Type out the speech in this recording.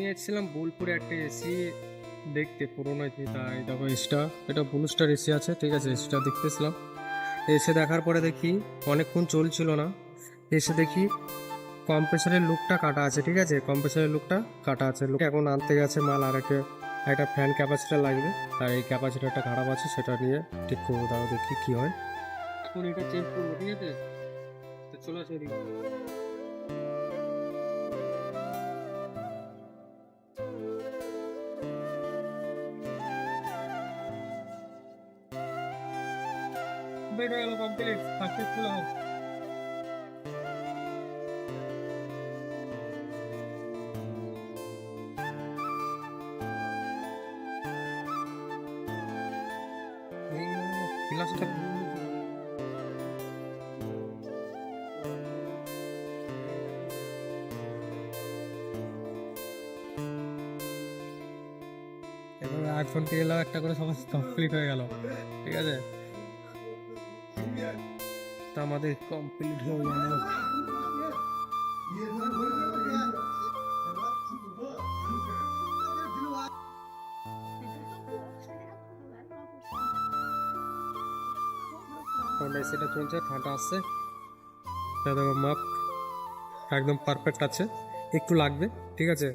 এসেছিলাম বোলপুরে একটা এসি দেখতে, পুরোনো তাই দেখো এসিটা, এটা ব্লু স্টার এসি আছে, ঠিক আছে। এসিটা দেখতেছিলাম, এসে দেখার পরে দেখি অনেকক্ষণ চলছিল না, এসে দেখি কম্প্রেসারের লুকটা কাটা আছে, ঠিক আছে। কম্প্রেসারের লুকটা কাটা আছে, লুক এখন আনতে গেছে মাল, আর একটা ফ্যান ক্যাপাসিটার লাগবে, আর এই ক্যাপাসিটারটা খারাপ আছে, সেটা নিয়ে ঠিক করবো। দাও দেখি কি হয়। এখন এটা চেঞ্জ করবো, ঠিক আছে। তো চলে আসে এদিকে। কমপ্লিট হয়ে গেল, কমপ্লিট সাকসেসফুল হোক। গ্লাসটা এবার আইফোন পেয়ে গেলাম একটা করে, সব কমপ্লিট হয়ে গেল, ঠিক আছে। তা আমাদের কমপ্লিট হয়ে গেল। সেটা চলছে, ঠান্ডা আসছে, দেখো মাপ একদম পারফেক্ট আছে, একটু লাগবে, ঠিক আছে।